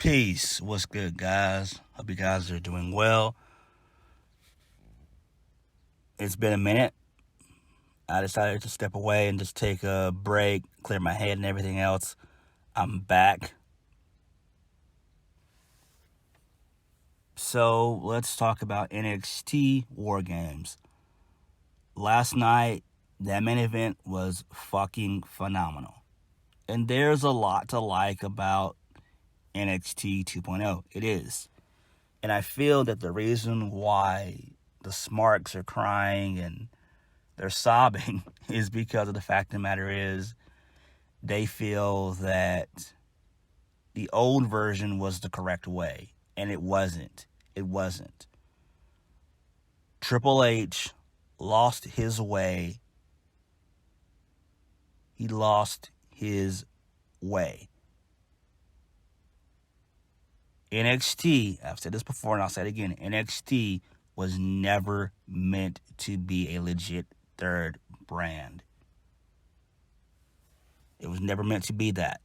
Peace. What's good, guys? Hope you guys are doing well. It's been a minute. I decided to step away and just take a break, clear my head and everything else. I'm back. So let's talk about NXT WarGames. Last night, that main event was fucking phenomenal. And there's a lot to like about NXT 2.0. It is. And I feel that the reason why the Smarks are crying and they're sobbing is because of the fact of the matter is they feel that the old version was the correct way. And it wasn't. It wasn't. Triple H lost his way. He lost his way. NXT, I've said this before and I'll say it again, NXT was never meant to be a legit third brand. It was never meant to be that.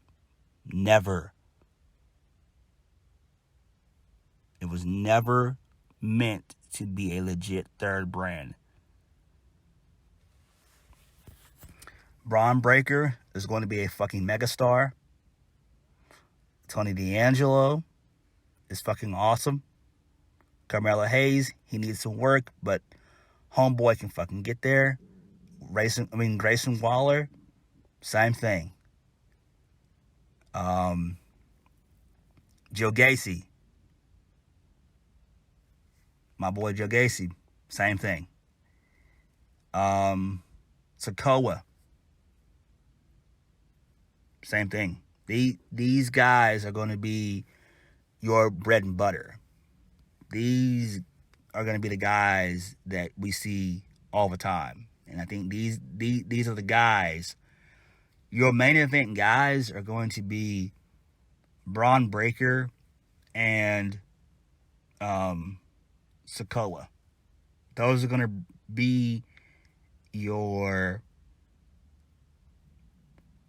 Never. It was never meant to be a legit third brand. Bron Breakker is going to be a fucking megastar. Tony D'Angelo is fucking awesome. Carmelo Hayes, he needs some work, but homeboy can fucking get there. Grayson Waller, same thing. Joe Gacy, my boy Joe Gacy, same thing. Sokoa, same thing. These guys are going to be your bread and butter. These are going to be the guys that we see all the time. And I think these are the guys. Your main event guys are going to be Bron Breakker and Sokoa. Those are going to be your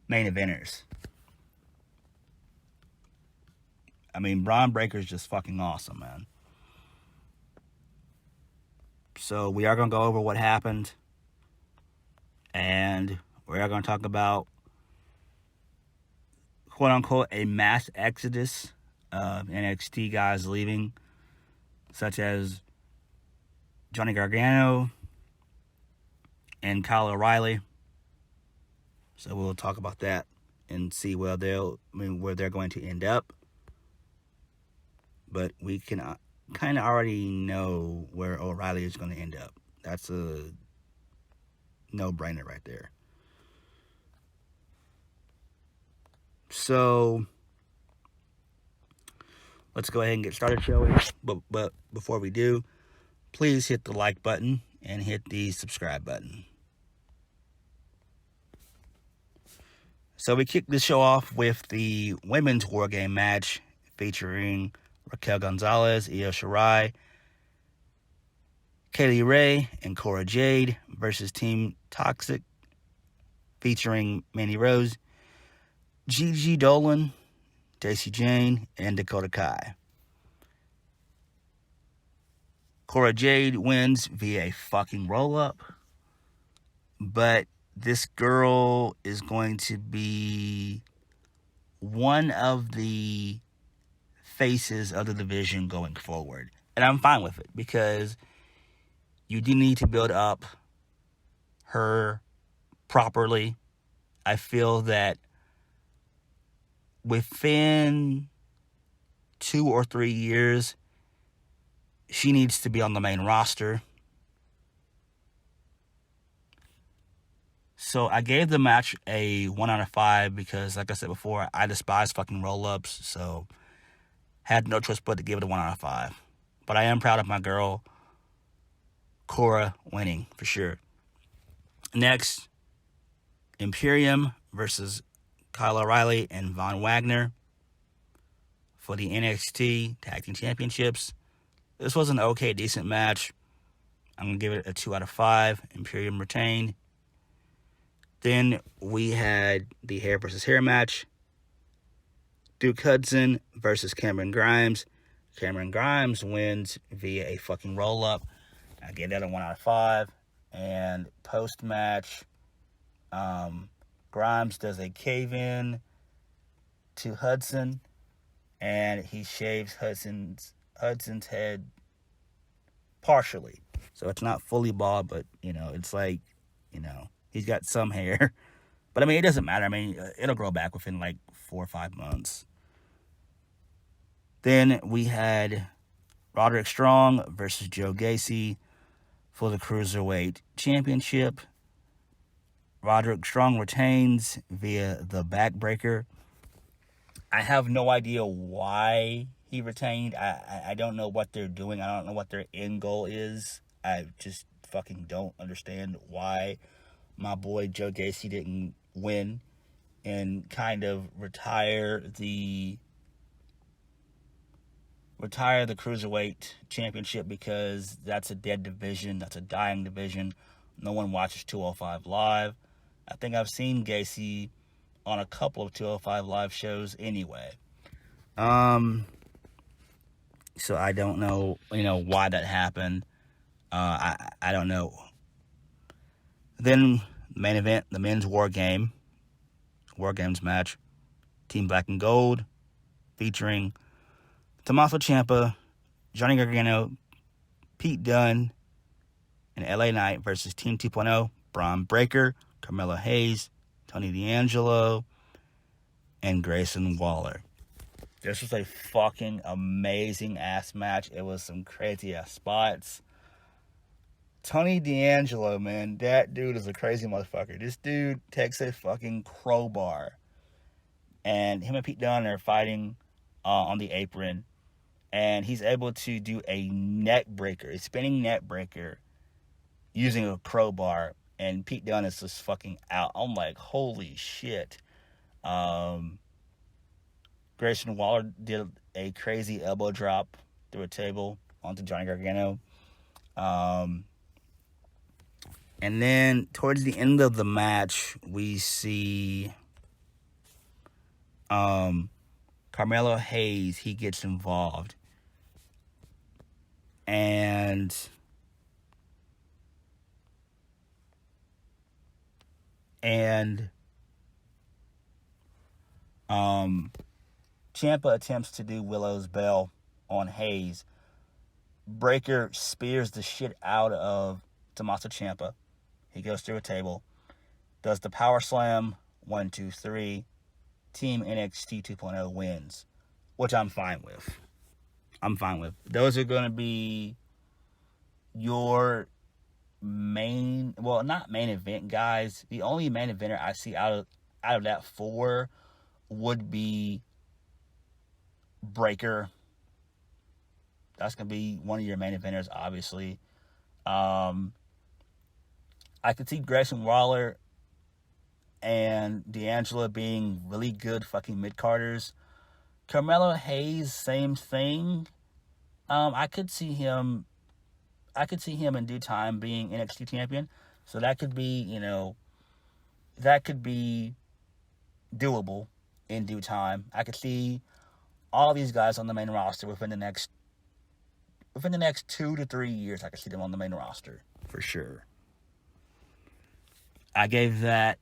main eventers. I mean, Bron Breakker is just fucking awesome, man. So we are going to go over what happened. And we are going to talk about, quote unquote, a mass exodus of NXT guys leaving, such as Johnny Gargano and Kyle O'Reilly. So we'll talk about that and see where they're going to end up. But we can kind of already know where O'Reilly is going to end up. That's a no-brainer right there. So let's go ahead and get started, shall we? But before we do, please hit the like button and hit the subscribe button. So we kicked the show off with the women's War Game match featuring Raquel Gonzalez, Io Shirai, Kaylee Ray, and Cora Jade versus Team Toxic featuring Mandy Rose, Gigi Dolan, Daisy Jane, and Dakota Kai. Cora Jade wins via a fucking roll-up, but this girl is going to be one of the faces of the division going forward. And I'm fine with it because you do need to build up her properly. I feel that within 2 or 3 years, she needs to be on the main roster. So I gave the match a 1 out of 5 because, like I said before, I despise fucking roll-ups. So had no choice but to give it a 1 out of 5. But I am proud of my girl, Cora, winning for sure. Next, Imperium versus Kyle O'Reilly and Von Wagner for the NXT Tag Team Championships. This was an okay, decent match. I'm going to give it a 2 out of 5. Imperium retained. Then we had the hair versus hair match. Duke Hudson versus Cameron Grimes. Cameron Grimes wins via a fucking roll-up. I gave that a 1 out of 5. And post-match, Grimes does a cave-in to Hudson, and he shaves Hudson's head partially. So it's not fully bald, but, it's like, he's got some hair. But, it doesn't matter. It'll grow back within, 4 or 5 months. Then we had Roderick Strong versus Joe Gacy for the Cruiserweight Championship. Roderick Strong retains via the backbreaker. I have no idea why he retained. I don't know what they're doing. I don't know what their end goal is. I just fucking don't understand why my boy Joe Gacy didn't win and kind of retire the Cruiserweight Championship, because that's a dead division. That's a dying division. No one watches 205 Live. I think I've seen Gacy on a couple of 205 Live shows anyway. So I don't know, why that happened. I don't know. Then, main event, the men's WarGames match. Team Black and Gold, featuring Tommaso Ciampa, Johnny Gargano, Pete Dunne, and LA Knight versus Team 2.0, Bron Breakker, Carmelo Hayes, Tony D'Angelo, and Grayson Waller. This was a fucking amazing ass match. It was some crazy ass spots. Tony D'Angelo, man, that dude is a crazy motherfucker. This dude takes a fucking crowbar, and him and Pete Dunne are fighting on the apron, and he's able to do a spinning neck breaker, using a crowbar, and Pete Dunne is just fucking out. I'm like, holy shit. Grayson Waller did a crazy elbow drop through a table onto Johnny Gargano. And then towards the end of the match, we see Carmelo Hayes. He gets involved. And Ciampa attempts to do Willow's Bell on Hayes. Breakker spears the shit out of Tommaso Ciampa. He goes through a table, does the power slam, 1, 2, 3. Team NXT 2.0 wins, which I'm fine with. Those are going to be your not main event guys. The only main eventer I see out of that 4 would be Breakker. That's going to be one of your main eventers, obviously. I could see Grayson Waller and D'Angelo being really good fucking mid-carders. Carmelo Hayes, same thing. I could see him in due time being NXT champion. So that could be, doable in due time. I could see all these guys on the main roster within the next 2 to 3 years. I could see them on the main roster for sure. I gave that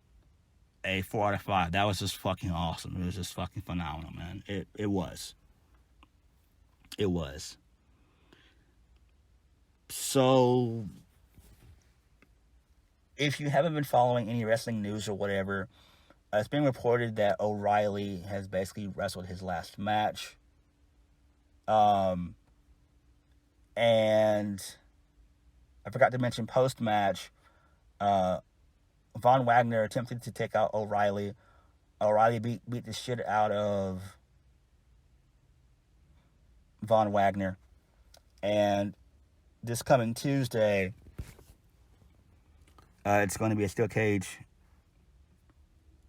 a 4 out of 5. That was just fucking awesome. It was just fucking phenomenal, man. It was. So, if you haven't been following any wrestling news or whatever, it's been reported that O'Reilly has basically wrestled his last match. And I forgot to mention post-match, Von Wagner attempted to take out O'Reilly. O'Reilly beat the shit out of Von Wagner. And this coming Tuesday, it's going to be a steel cage.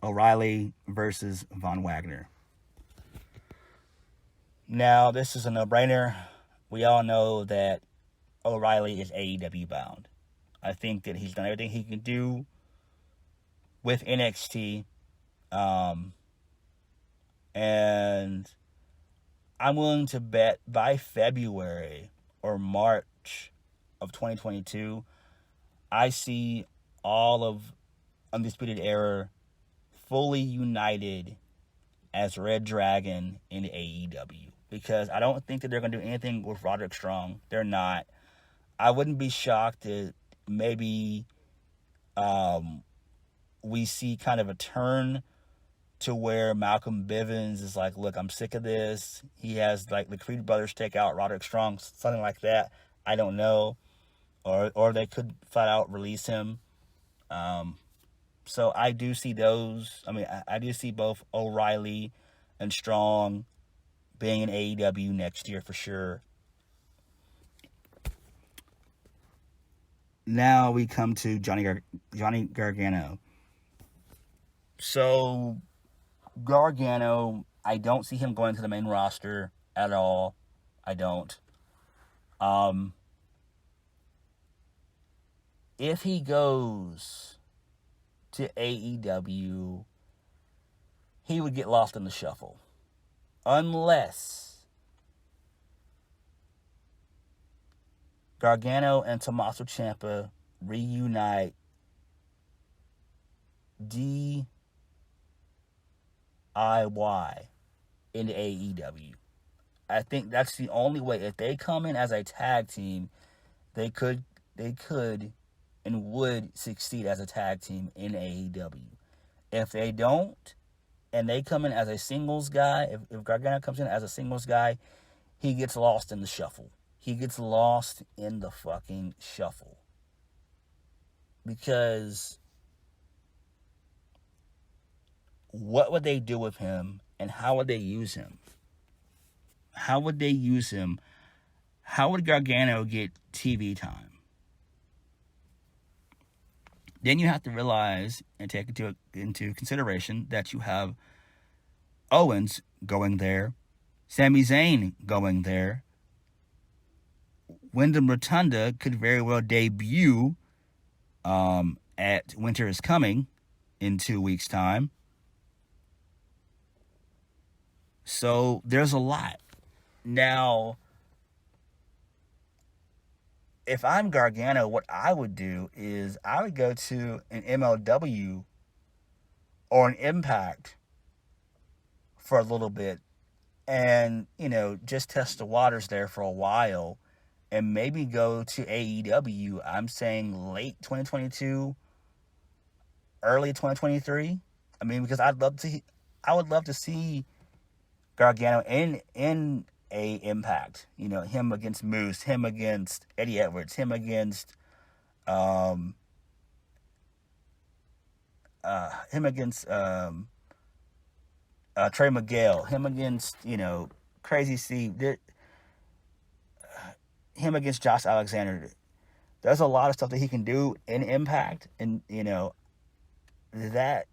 O'Reilly versus Von Wagner. Now, this is a no-brainer. We all know that O'Reilly is AEW bound. I think that he's done everything he can do with NXT. And I'm willing to bet by February or March of 2022, I see all of Undisputed Era fully united as Red Dragon in AEW. Because I don't think that they're going to do anything with Roderick Strong. They're not. I wouldn't be shocked that maybe we see kind of a turn to where Malcolm Bivens is like, look, I'm sick of this. He has like the Creed brothers take out Roderick Strong, something like that. I don't know. Or they could flat out release him. So I do see those. I mean, I do see both O'Reilly and Strong being in AEW next year for sure. Now we come to Johnny Gargano. So Gargano, I don't see him going to the main roster at all. I don't. If he goes to AEW, he would get lost in the shuffle. Unless Gargano and Tommaso Ciampa reunite DIY into AEW. I think that's the only way. If they come in as a tag team, they could and would succeed as a tag team in AEW. If they don't, and they come in as a singles guy, if Gargano comes in as a singles guy, he gets lost in the shuffle. He gets lost in the fucking shuffle. Because what would they do with him, and how would they use him? How would they use him? How would Gargano get TV time? Then you have to realize and take into consideration that you have Owens going there, Sami Zayn going there. Wyndham Rotunda could very well debut at Winter is Coming in 2 weeks' time. So there's a lot. Now, if I'm Gargano, what I would do is I would go to an MLW or an Impact for a little bit and, just test the waters there for a while and maybe go to AEW. I'm saying late 2022, early 2023. I mean, because I would love to see Gargano in a Impact, him against Moose, him against Eddie Edwards, him against Trey Miguel, him against Crazy Steve, him against Josh Alexander. There's a lot of stuff that he can do in Impact, and that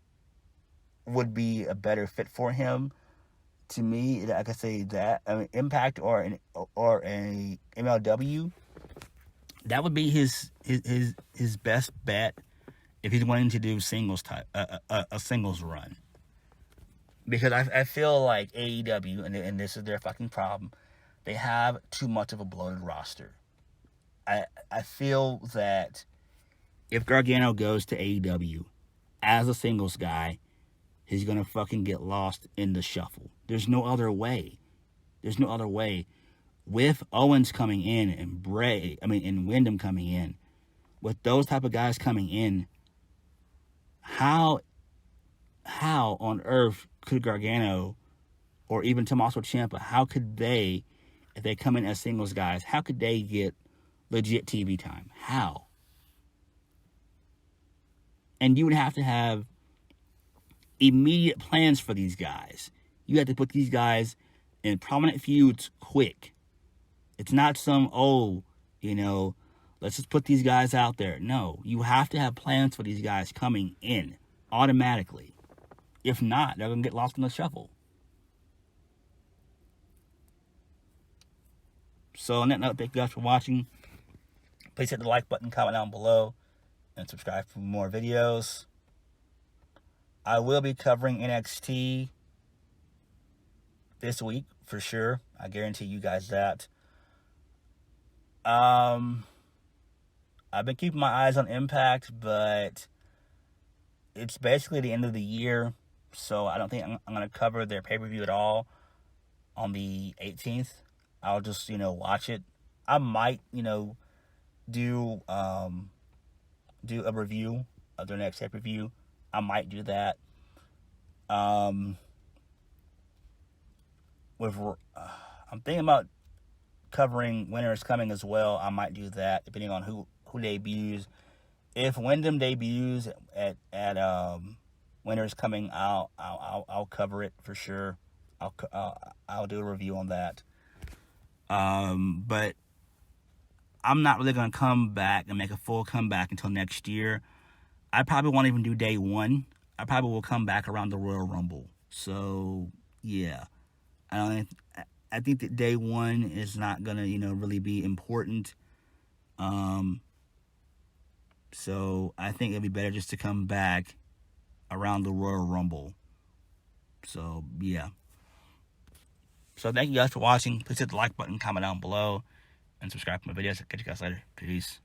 would be a better fit for him. To me, I could say that Impact or an MLW, that would be his best bet if he's wanting to do singles type a singles run. Because I feel like AEW, and this is their fucking problem, they have too much of a bloated roster. I feel that if Gargano goes to AEW as a singles guy, he's going to fucking get lost in the shuffle. There's no other way. With Owens coming in and and Wyndham coming in, with those type of guys coming in, how on earth could Gargano or even Tommaso Ciampa, how could they, if they come in as singles guys, how could they get legit TV time? How? And you would have to have immediate plans for these guys. You have to put these guys in prominent feuds quick. It's not some, let's just put these guys out there. No, you have to have plans for these guys coming in automatically. If not, they're going to get lost in the shuffle. So on that note, thank you guys for watching. Please hit the like button, comment down below, and subscribe for more videos. I will be covering NXT this week for sure. I guarantee you guys that. I've been keeping my eyes on Impact, but it's basically the end of the year, so I don't think I'm going to cover their pay-per-view at all on the 18th. I'll just, watch it. I might, do a review of their next pay-per-view. I might do that. I'm thinking about covering Winter is Coming as well. I might do that depending on who debuts. If Wyndham debuts at Winter is Coming, I'll cover it for sure. I'll do a review on that. But I'm not really gonna come back and make a full comeback until next year. I probably won't even do day one. I probably will come back around the Royal Rumble. So yeah, I think that day one is not gonna really be important. So I think it'd be better just to come back around the Royal Rumble. So yeah. So thank you guys for watching. Please hit the like button, comment down below, and subscribe to my videos. Catch you guys later. Peace.